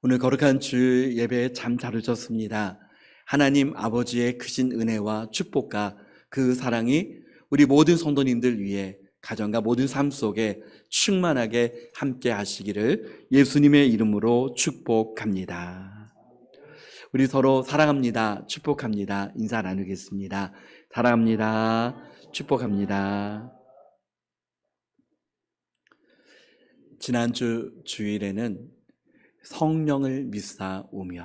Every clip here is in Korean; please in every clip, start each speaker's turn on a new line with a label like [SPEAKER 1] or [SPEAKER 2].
[SPEAKER 1] 오늘 거룩한 주 예배에 참 잘 오셨습니다. 하나님 아버지의 크신 은혜와 축복과 그 사랑이 우리 모든 성도님들 위해 가정과 모든 삶 속에 충만하게 함께 하시기를 예수님의 이름으로 축복합니다. 우리 서로 사랑합니다. 축복합니다. 인사 나누겠습니다. 사랑합니다. 축복합니다. 지난주 주일에는 성령을 믿사오며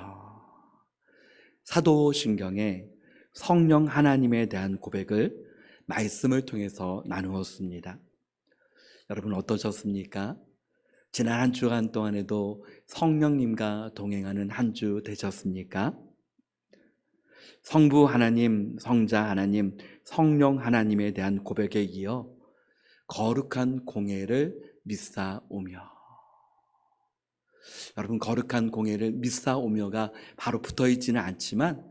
[SPEAKER 1] 사도신경에 성령 하나님에 대한 고백을 말씀을 통해서 나누었습니다. 여러분 어떠셨습니까? 지난 한 주간 동안에도 성령님과 동행하는 한 주 되셨습니까? 성부 하나님, 성자 하나님, 성령 하나님에 대한 고백에 이어 거룩한 공예를 믿사오며, 여러분 거룩한 공예를 믿사오며가 바로 붙어있지는 않지만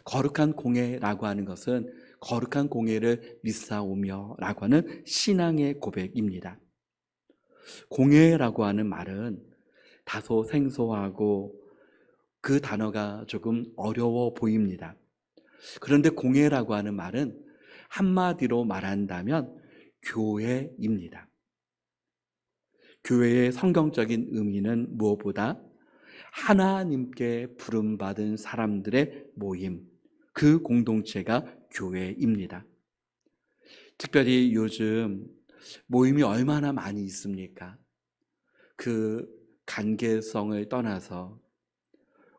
[SPEAKER 1] 거룩한 공예라고 하는 것은 거룩한 공예를 믿사오며라고 하는 신앙의 고백입니다. 공예라고 하는 말은 다소 생소하고 그 단어가 조금 어려워 보입니다. 그런데 공예라고 하는 말은 한마디로 말한다면 교회입니다. 교회의 성경적인 의미는 무엇보다 하나님께 부름받은 사람들의 모임, 그 공동체가 교회입니다. 특별히 요즘 모임이 얼마나 많이 있습니까? 그 관계성을 떠나서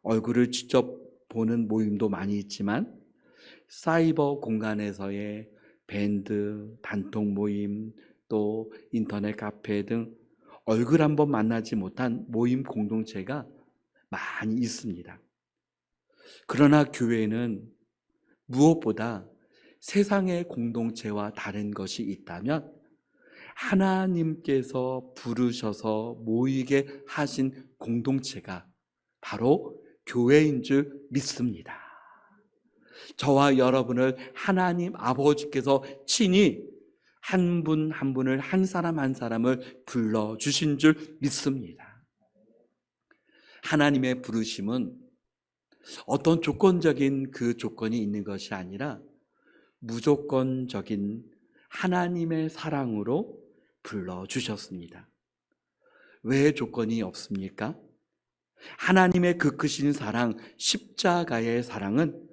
[SPEAKER 1] 얼굴을 직접 보는 모임도 많이 있지만 사이버 공간에서의 밴드, 단톡 모임, 또 인터넷 카페 등 얼굴 한번 만나지 못한 모임 공동체가 많이 있습니다. 그러나 교회는 무엇보다 세상의 공동체와 다른 것이 있다면 하나님께서 부르셔서 모이게 하신 공동체가 바로 교회인 줄 믿습니다. 저와 여러분을 하나님 아버지께서 친히 한 분 한 분을, 한 사람 한 사람을 불러주신 줄 믿습니다. 하나님의 부르심은 어떤 조건적인 그 조건이 있는 것이 아니라 무조건적인 하나님의 사랑으로 불러주셨습니다. 왜 조건이 없습니까? 하나님의 그 크신 사랑, 십자가의 사랑은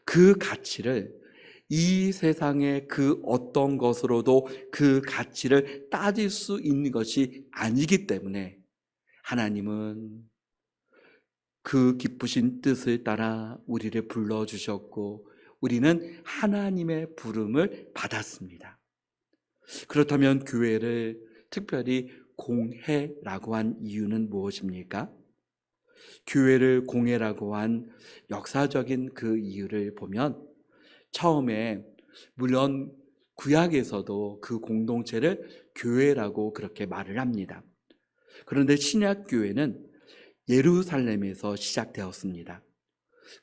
[SPEAKER 1] 그 가치를 이 세상의 그 어떤 것으로도 그 가치를 따질 수 있는 것이 아니기 때문에 하나님은 그 기쁘신 뜻을 따라 우리를 불러주셨고 우리는 하나님의 부름을 받았습니다. 그렇다면 교회를 특별히 공회라고 한 이유는 무엇입니까? 교회를 공회라고 한 역사적인 그 이유를 보면 처음에 물론 구약에서도 그 공동체를 교회라고 그렇게 말을 합니다. 그런데 신약 교회는 예루살렘에서 시작되었습니다.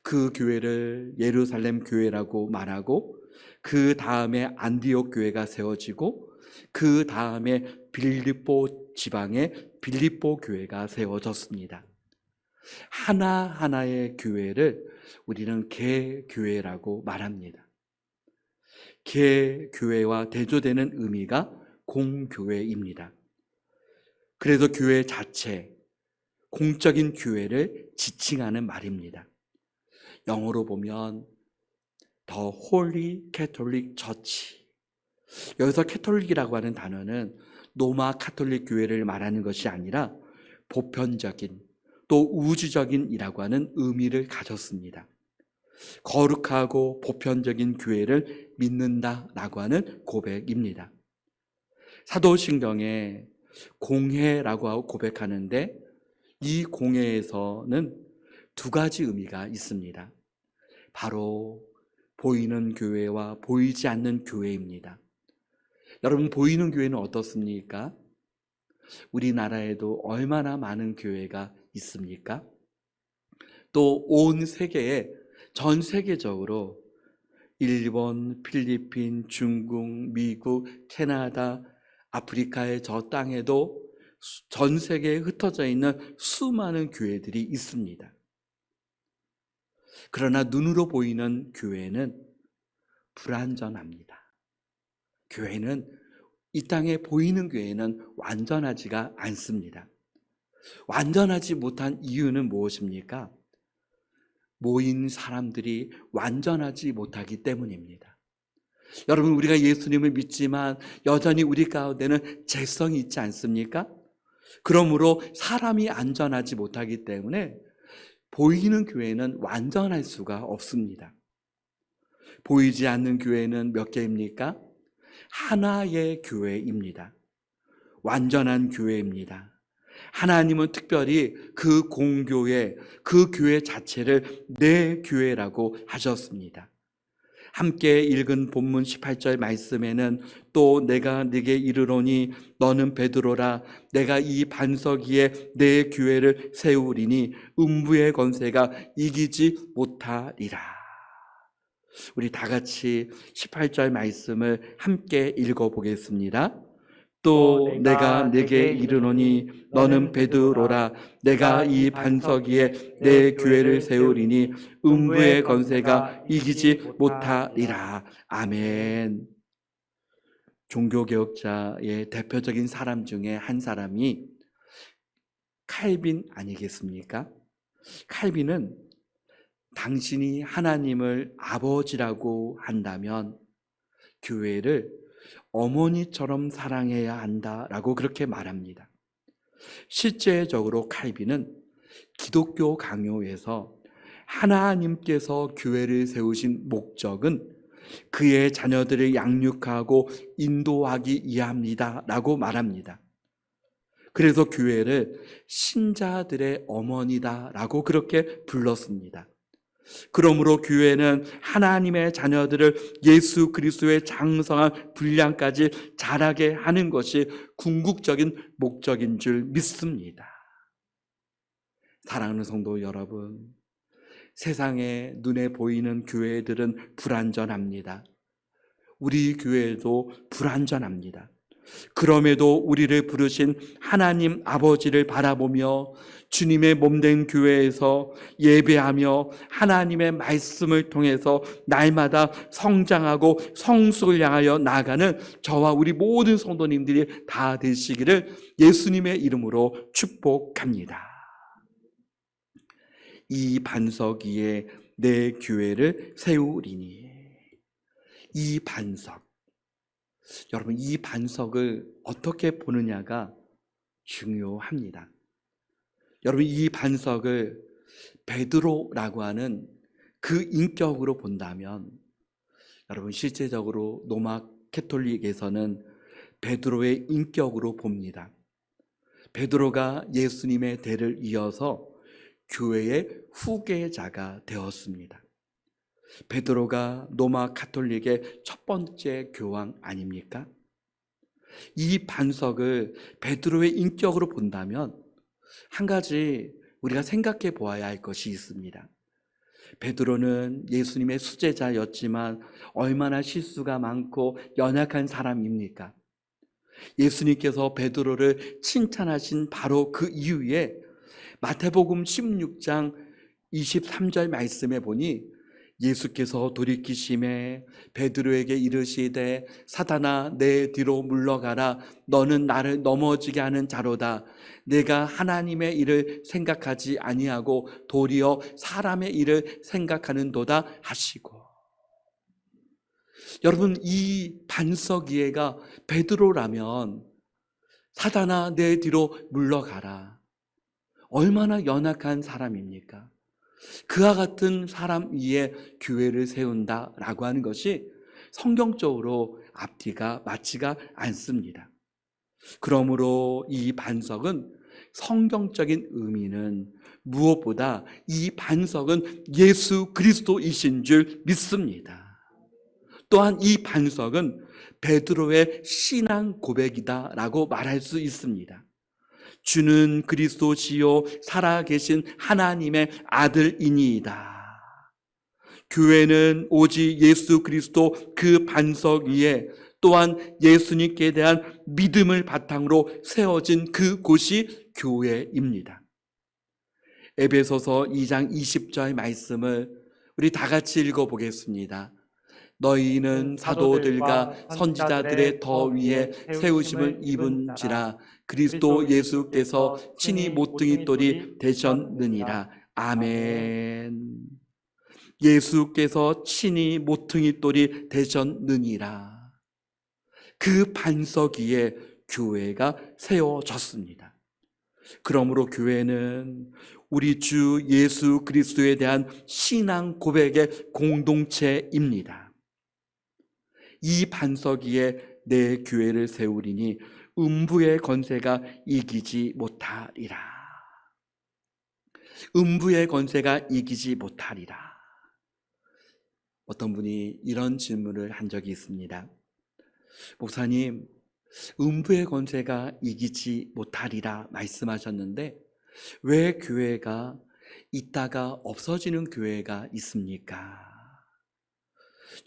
[SPEAKER 1] 그 교회를 예루살렘 교회라고 말하고 그 다음에 안디옥 교회가 세워지고 그 다음에 빌립보 지방에 빌립보 교회가 세워졌습니다. 하나하나의 교회를 우리는 개교회라고 말합니다. 개교회와 대조되는 의미가 공교회입니다. 그래서 교회 자체, 공적인 교회를 지칭하는 말입니다. 영어로 보면 The Holy Catholic Church. 여기서 캐톨릭이라고 하는 단어는 로마 카톨릭 교회를 말하는 것이 아니라 보편적인 또 우주적인이라고 하는 의미를 가졌습니다. 거룩하고 보편적인 교회를 믿는다라고 하는 고백입니다. 사도신경에 공회라고 하고 고백하는데 이 공회에서는 두 가지 의미가 있습니다. 바로 보이는 교회와 보이지 않는 교회입니다. 여러분 보이는 교회는 어떻습니까? 우리나라에도 얼마나 많은 교회가 있습니까? 또 온 세계에 전 세계적으로 일본, 필리핀, 중국, 미국, 캐나다, 아프리카의 저 땅에도 전 세계에 흩어져 있는 수많은 교회들이 있습니다. 그러나 눈으로 보이는 교회는 불완전합니다. 교회는, 이 땅에 보이는 교회는 완전하지가 않습니다. 완전하지 못한 이유는 무엇입니까? 모인 사람들이 완전하지 못하기 때문입니다. 여러분, 우리가 예수님을 믿지만 여전히 우리 가운데는 죄성이 있지 않습니까? 그러므로 사람이 안전하지 못하기 때문에 보이는 교회는 완전할 수가 없습니다. 보이지 않는 교회는 몇 개입니까? 하나의 교회입니다. 완전한 교회입니다. 하나님은 특별히 그 공교회, 그 교회 자체를 내 교회라고 하셨습니다. 함께 읽은 본문 18절 말씀에는 또 내가 네게 이르노니 너는 베드로라 내가 이 반석 위에 내 교회를 세우리니 음부의 권세가 이기지 못하리라. 우리 다 같이 18절 말씀을 함께 읽어보겠습니다. 또 내가 네게 이르노니 너는 베드로라 내가 이 반석 위에 내 교회를 세우리니 음부의 권세가 이기지 못하리라. 아멘. 종교개혁자의 대표적인 사람 중에 한 사람이 칼빈 아니겠습니까? 칼빈은 당신이 하나님을 아버지라고 한다면 교회를 어머니처럼 사랑해야 한다라고 그렇게 말합니다. 실제적으로 칼빈은 기독교 강요에서 하나님께서 교회를 세우신 목적은 그의 자녀들을 양육하고 인도하기 위함이다라고 말합니다. 그래서 교회를 신자들의 어머니다라고 그렇게 불렀습니다. 그러므로 교회는 하나님의 자녀들을 예수 그리스도의 장성한 분량까지 자라게 하는 것이 궁극적인 목적인 줄 믿습니다. 사랑하는 성도 여러분, 세상에 눈에 보이는 교회들은 불완전합니다. 우리 교회도 불완전합니다. 그럼에도 우리를 부르신 하나님 아버지를 바라보며 주님의 몸된 교회에서 예배하며 하나님의 말씀을 통해서 날마다 성장하고 성숙을 향하여 나아가는 저와 우리 모든 성도님들이 다 되시기를 예수님의 이름으로 축복합니다. 이 반석 위에 내 교회를 세우리니. 이 반석, 여러분, 이 반석을 어떻게 보느냐가 중요합니다. 여러분, 이 반석을 베드로라고 하는 그 인격으로 본다면, 여러분, 실제적으로 로마 캐톨릭에서는 베드로의 인격으로 봅니다. 베드로가 예수님의 대를 이어서 교회의 후계자가 되었습니다. 베드로가 로마 가톨릭의 첫 번째 교황 아닙니까? 이 반석을 베드로의 인격으로 본다면 한 가지 우리가 생각해 보아야 할 것이 있습니다. 베드로는 예수님의 수제자였지만 얼마나 실수가 많고 연약한 사람입니까? 예수님께서 베드로를 칭찬하신 바로 그 이후에 마태복음 16장 23절 말씀에 보니 예수께서 돌이키심에 베드로에게 이르시되 사단아 내 뒤로 물러가라 너는 나를 넘어지게 하는 자로다. 내가 하나님의 일을 생각하지 아니하고 도리어 사람의 일을 생각하는도다 하시고. 여러분, 이 반석 위에가 베드로라면 사단아 내 뒤로 물러가라. 얼마나 연약한 사람입니까? 그와 같은 사람 위에 교회를 세운다라고 하는 것이 성경적으로 앞뒤가 맞지가 않습니다. 그러므로 이 반석은 성경적인 의미는 무엇보다 이 반석은 예수 그리스도이신 줄 믿습니다. 또한 이 반석은 베드로의 신앙 고백이다라고 말할 수 있습니다. 주는 그리스도시요 살아계신 하나님의 아들이니이다. 교회는 오직 예수 그리스도 그 반석 위에 또한 예수님께 대한 믿음을 바탕으로 세워진 그곳이 교회입니다. 에베소서 2장 20절 말씀을 우리 다 같이 읽어보겠습니다. 너희는 사도들과 선지자들의 더 위에 세우심을 입은지라 그리스도 예수께서 친히 모퉁이 돌이 되셨느니라. 아멘. 예수께서 친히 모퉁이 돌이 되셨느니라. 그 반석 위에 교회가 세워졌습니다. 그러므로 교회는 우리 주 예수 그리스도에 대한 신앙 고백의 공동체입니다. 이 반석 위에 내 교회를 세우리니 음부의 권세가 이기지 못하리라. 음부의 권세가 이기지 못하리라. 어떤 분이 이런 질문을 한 적이 있습니다. 목사님, 음부의 권세가 이기지 못하리라 말씀하셨는데 왜 교회가 있다가 없어지는 교회가 있습니까?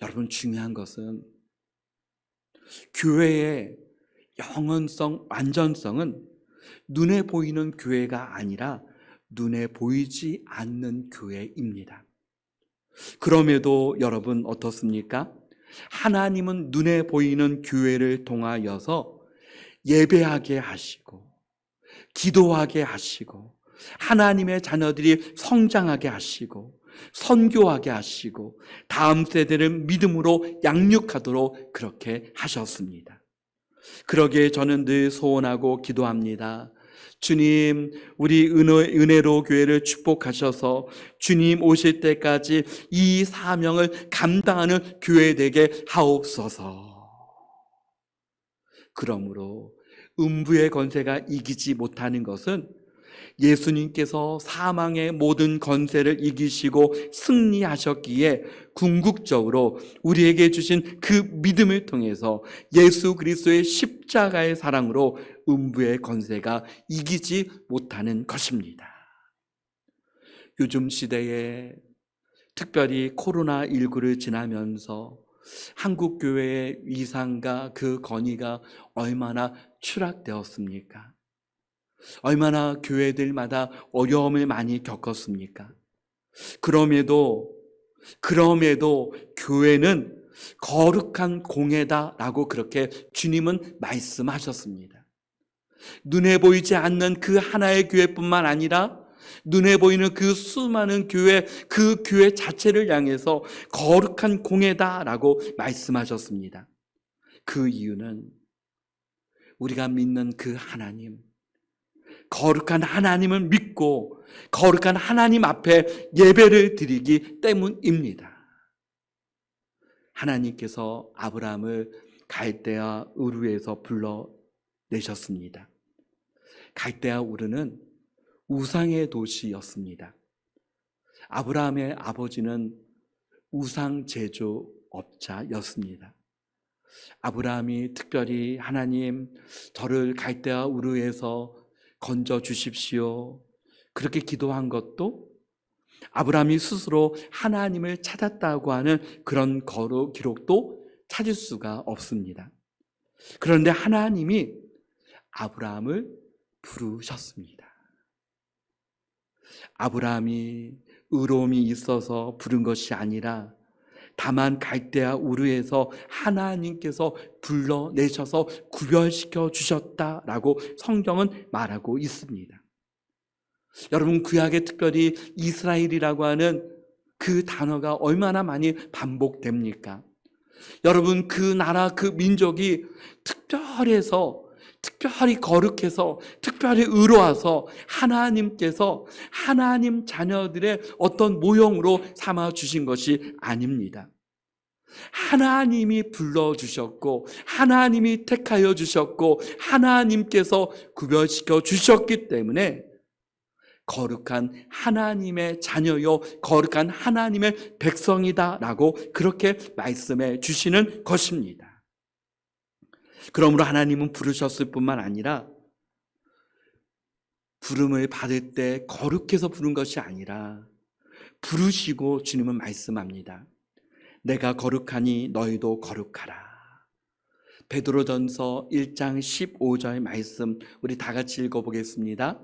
[SPEAKER 1] 여러분, 중요한 것은 교회의 영원성, 완전성은 눈에 보이는 교회가 아니라 눈에 보이지 않는 교회입니다. 그럼에도 여러분 어떻습니까? 하나님은 눈에 보이는 교회를 통하여서 예배하게 하시고 기도하게 하시고 하나님의 자녀들이 성장하게 하시고 선교하게 하시고 다음 세대를 믿음으로 양육하도록 그렇게 하셨습니다. 그러기에 저는 늘 소원하고 기도합니다. 주님, 우리 은혜로 교회를 축복하셔서 주님 오실 때까지 이 사명을 감당하는 교회 되게 하옵소서. 그러므로 음부의 권세가 이기지 못하는 것은 예수님께서 사망의 모든 권세를 이기시고 승리하셨기에 궁극적으로 우리에게 주신 그 믿음을 통해서 예수 그리스도의 십자가의 사랑으로 음부의 권세가 이기지 못하는 것입니다. 요즘 시대에 특별히 코로나19를 지나면서 한국 교회의 위상과 그 권위가 얼마나 추락되었습니까? 얼마나 교회들마다 어려움을 많이 겪었습니까? 그럼에도 교회는 거룩한 공회다라고 그렇게 주님은 말씀하셨습니다. 눈에 보이지 않는 그 하나의 교회뿐만 아니라 눈에 보이는 그 수많은 교회, 그 교회 자체를 향해서 거룩한 공회다라고 말씀하셨습니다. 그 이유는 우리가 믿는 그 하나님, 거룩한 하나님을 믿고 거룩한 하나님 앞에 예배를 드리기 때문입니다. 하나님께서 아브라함을 갈대아 우르에서 불러내셨습니다. 갈대아 우르는 우상의 도시였습니다. 아브라함의 아버지는 우상 제조업자였습니다. 아브라함이 특별히 하나님, 저를 갈대아 우르에서 건져 주십시오, 그렇게 기도한 것도 아브라함이 스스로 하나님을 찾았다고 하는 그런 거룩 기록도 찾을 수가 없습니다. 그런데 하나님이 아브라함을 부르셨습니다. 아브라함이 의로움이 있어서 부른 것이 아니라 다만 갈대아 우르에서 하나님께서 불러내셔서 구별시켜 주셨다라고 성경은 말하고 있습니다. 여러분, 구약에 특별히 이스라엘이라고 하는 그 단어가 얼마나 많이 반복됩니까? 여러분, 그 나라, 그 민족이 특별히 거룩해서 특별히 의로워서 하나님께서 하나님 자녀들의 어떤 모형으로 삼아 주신 것이 아닙니다. 하나님이 불러주셨고 하나님이 택하여 주셨고 하나님께서 구별시켜 주셨기 때문에 거룩한 하나님의 자녀요, 거룩한 하나님의 백성이다라고 그렇게 말씀해 주시는 것입니다. 그러므로 하나님은 부르셨을 뿐만 아니라 부름을 받을 때 거룩해서 부른 것이 아니라 부르시고 주님은 말씀합니다. 내가 거룩하니 너희도 거룩하라. 베드로전서 1장 15절 말씀 우리 다 같이 읽어보겠습니다.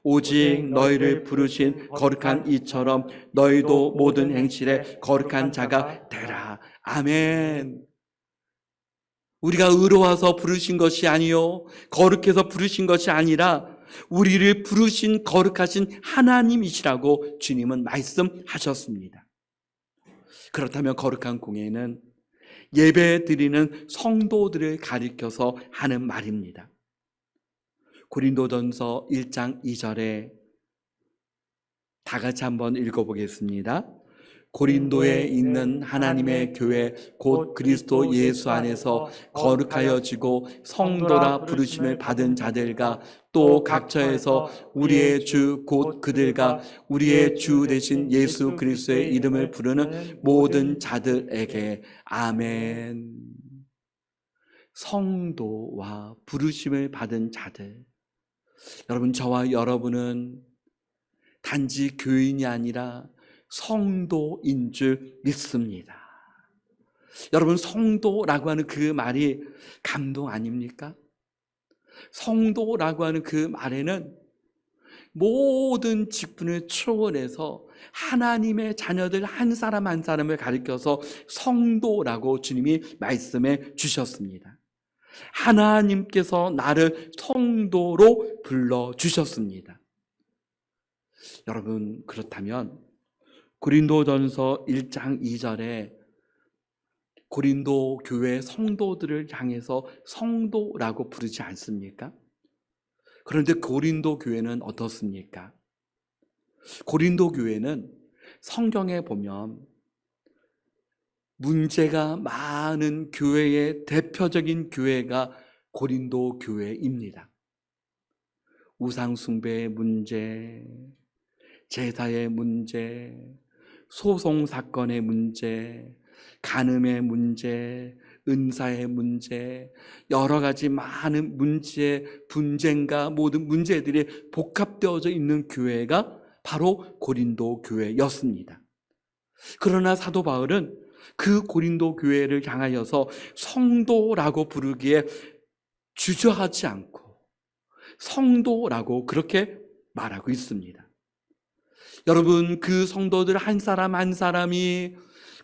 [SPEAKER 1] 오직 너희를 부르신 거룩한 이처럼 너희도 모든 행실에 거룩한 자가 되라. 아멘. 우리가 의로워서 부르신 것이 아니요 거룩해서 부르신 것이 아니라 우리를 부르신 거룩하신 하나님이시라고 주님은 말씀하셨습니다. 그렇다면 거룩한 공예는 예배 드리는 성도들을 가리켜서 하는 말입니다. 고린도전서 1장 2절에 다 같이 한번 읽어보겠습니다. 고린도에 있는 하나님의 교회 곧 그리스도 예수 안에서 거룩하여지고 성도라 부르심을 받은 자들과 또 각처에서 우리의 주 곧 그들과 우리의 주 되신 예수 그리스도의 이름을 부르는 모든 자들에게 아멘. 성도와 부르심을 받은 자들, 여러분, 저와 여러분은 단지 교인이 아니라 성도인 줄 믿습니다. 여러분, 성도라고 하는 그 말이 감동 아닙니까? 성도라고 하는 그 말에는 모든 직분을 초월해서 하나님의 자녀들 한 사람 한 사람을 가리켜서 성도라고 주님이 말씀해 주셨습니다. 하나님께서 나를 성도로 불러주셨습니다. 여러분, 그렇다면 고린도전서 1장 2절에 고린도 교회 성도들을 향해서 성도라고 부르지 않습니까? 그런데 고린도 교회는 어떻습니까? 고린도 교회는 성경에 보면 문제가 많은 교회의 대표적인 교회가 고린도 교회입니다. 우상숭배의 문제, 제사의 문제, 소송사건의 문제, 간음의 문제, 은사의 문제, 여러 가지 많은 문제, 분쟁과 모든 문제들이 복합되어져 있는 교회가 바로 고린도 교회였습니다. 그러나 사도 바울은 그 고린도 교회를 향하여서 성도라고 부르기에 주저하지 않고 성도라고 그렇게 말하고 있습니다. 여러분, 그 성도들 한 사람 한 사람이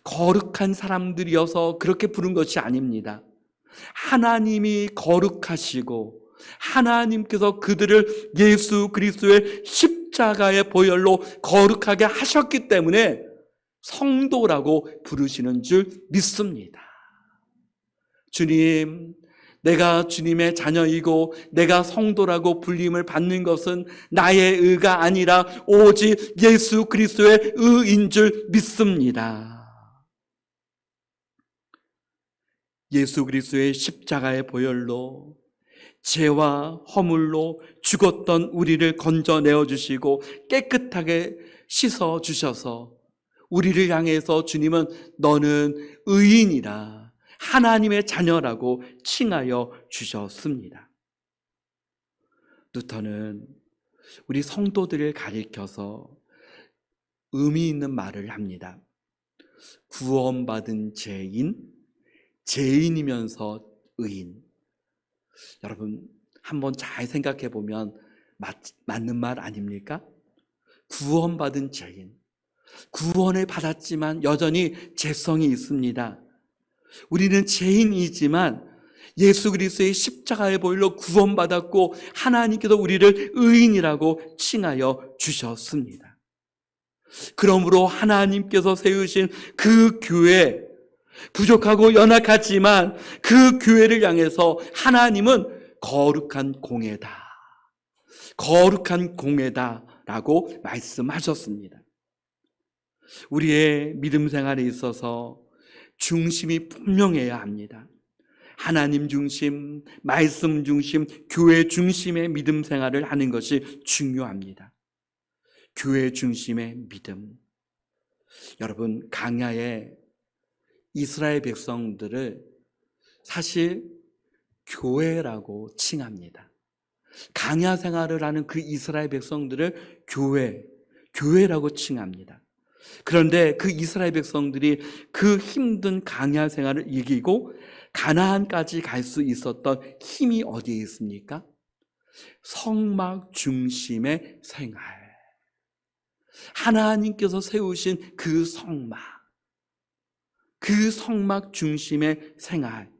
[SPEAKER 1] 거룩한 사람들이어서 그렇게 부른 것이 아닙니다. 하나님이 거룩하시고 하나님께서 그들을 예수 그리스도의 십자가의 보혈로 거룩하게 하셨기 때문에 성도라고 부르시는 줄 믿습니다. 주님, 내가 주님의 자녀이고 내가 성도라고 불림을 받는 것은 나의 의가 아니라 오직 예수 그리스도의 의인 줄 믿습니다. 예수 그리스도의 십자가의 보혈로 죄와 허물로 죽었던 우리를 건져내어 주시고 깨끗하게 씻어 주셔서 우리를 향해서 주님은 너는 의인이라 하나님의 자녀라고 칭하여 주셨습니다. 루터는 우리 성도들을 가리켜서 의미 있는 말을 합니다. 구원받은 죄인, 죄인이면서 의인. 여러분, 한번 잘 생각해 보면 맞는 말 아닙니까? 구원받은 죄인, 구원을 받았지만 여전히 죄성이 있습니다. 우리는 죄인이지만 예수 그리스도의 십자가의 보혈로 구원받았고 하나님께서 우리를 의인이라고 칭하여 주셨습니다. 그러므로 하나님께서 세우신 그 교회, 부족하고 연약하지만 그 교회를 향해서 하나님은 거룩한 공회다, 거룩한 공회다라고 말씀하셨습니다. 우리의 믿음 생활에 있어서 중심이 분명해야 합니다. 하나님 중심, 말씀 중심, 교회 중심의 믿음 생활을 하는 것이 중요합니다. 교회 중심의 믿음. 여러분, 광야의 이스라엘 백성들을 사실 교회라고 칭합니다. 광야 생활을 하는 그 이스라엘 백성들을 교회라고 칭합니다. 그런데 그 이스라엘 백성들이 그 힘든 광야 생활을 이기고 가나안까지 갈 수 있었던 힘이 어디에 있습니까? 성막 중심의 생활. 하나님께서 세우신 그 성막 중심의 생활.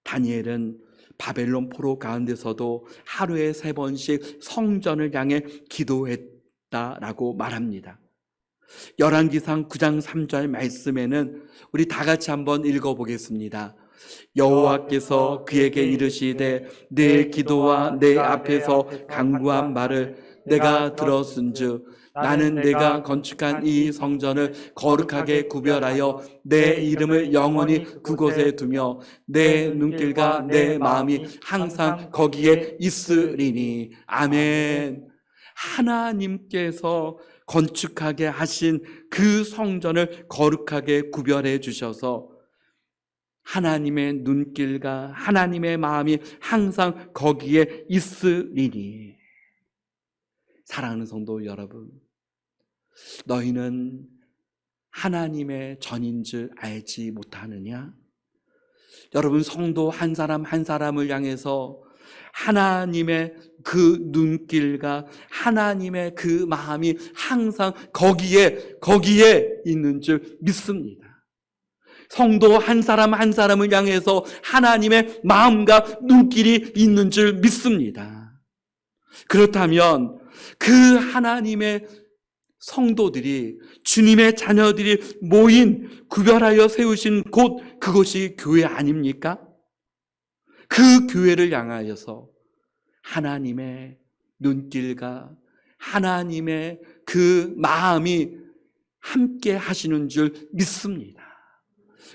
[SPEAKER 1] 다니엘은 바벨론 포로 가운데서도 하루에 3번씩 성전을 향해 기도했다라고 말합니다. 열왕기상 9장 3절 말씀에는 우리 다 같이 한번 읽어보겠습니다. 여호와께서 그에게 이르시되 내 기도와 내 앞에서 간구한 말을 내가 들었은즉 나는 내가 건축한 이 성전을 거룩하게 구별하여 내 이름을 영원히 그곳에 두며 내 눈길과 내 마음이 항상 거기에 있으리니. 아멘. 하나님께서 건축하게 하신 그 성전을 거룩하게 구별해 주셔서 하나님의 눈길과 하나님의 마음이 항상 거기에 있으리니. 사랑하는 성도 여러분, 너희는 하나님의 전인 줄 알지 못하느냐? 여러분, 성도 한 사람 한 사람을 향해서 하나님의 그 눈길과 하나님의 그 마음이 항상 거기에 있는 줄 믿습니다. 성도 한 사람 한 사람을 향해서 하나님의 마음과 눈길이 있는 줄 믿습니다. 그렇다면 그 하나님의 성도들이, 주님의 자녀들이 모인 구별하여 세우신 곳, 그것이 교회 아닙니까? 그 교회를 향하여서 하나님의 눈길과 하나님의 그 마음이 함께 하시는 줄 믿습니다.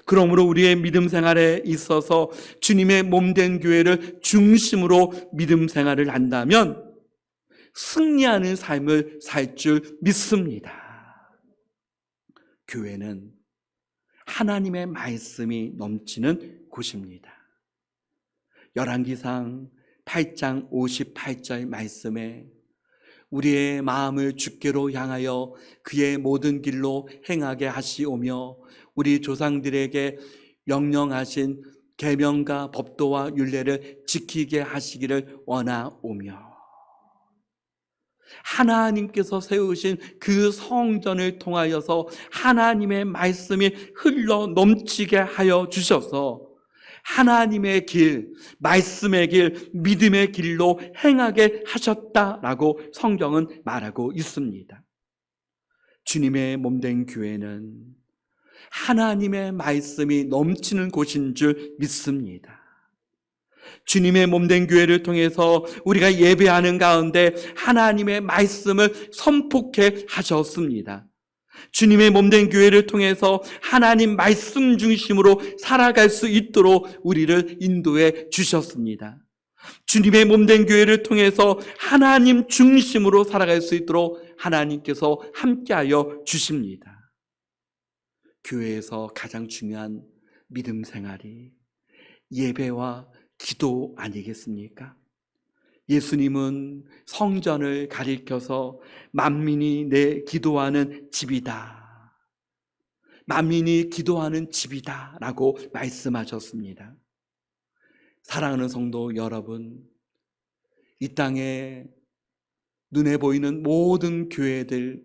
[SPEAKER 1] 그러므로 우리의 믿음 생활에 있어서 주님의 몸된 교회를 중심으로 믿음 생활을 한다면 승리하는 삶을 살 줄 믿습니다. 교회는 하나님의 말씀이 넘치는 곳입니다. 열왕기상 8장 58절 말씀에 우리의 마음을 주께로 향하여 그의 모든 길로 행하게 하시오며 우리 조상들에게 명령하신 계명과 법도와 율례를 지키게 하시기를 원하오며, 하나님께서 세우신 그 성전을 통하여서 하나님의 말씀이 흘러 넘치게 하여 주셔서 하나님의 길, 말씀의 길, 믿음의 길로 행하게 하셨다라고 성경은 말하고 있습니다. 주님의 몸된 교회는 하나님의 말씀이 넘치는 곳인 줄 믿습니다. 주님의 몸된 교회를 통해서 우리가 예배하는 가운데 하나님의 말씀을 선포케 하셨습니다. 주님의 몸된 교회를 통해서 하나님 말씀 중심으로 살아갈 수 있도록 우리를 인도해 주셨습니다. 주님의 몸된 교회를 통해서 하나님 중심으로 살아갈 수 있도록 하나님께서 함께하여 주십니다. 교회에서 가장 중요한 믿음 생활이 예배와 기도 아니겠습니까? 예수님은 성전을 가리켜서 만민이 내 기도하는 집이다, 만민이 기도하는 집이다 라고 말씀하셨습니다. 사랑하는 성도 여러분, 이 땅에 눈에 보이는 모든 교회들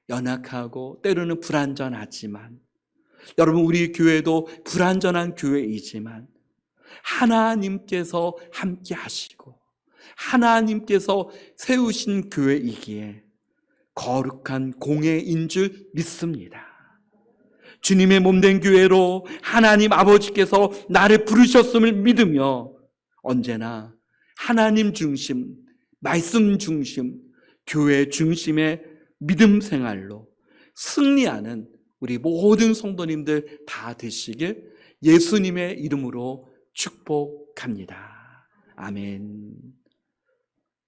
[SPEAKER 1] 연약하고 때로는 불완전하지만, 여러분 우리 교회도 불완전한 교회이지만 하나님께서 함께 하시고 하나님께서 세우신 교회이기에 거룩한 공회인 줄 믿습니다. 주님의 몸된 교회로 하나님 아버지께서 나를 부르셨음을 믿으며 언제나 하나님 중심, 말씀 중심, 교회 중심의 믿음 생활로 승리하는 우리 모든 성도님들 다 되시길 예수님의 이름으로 축복합니다. 아멘.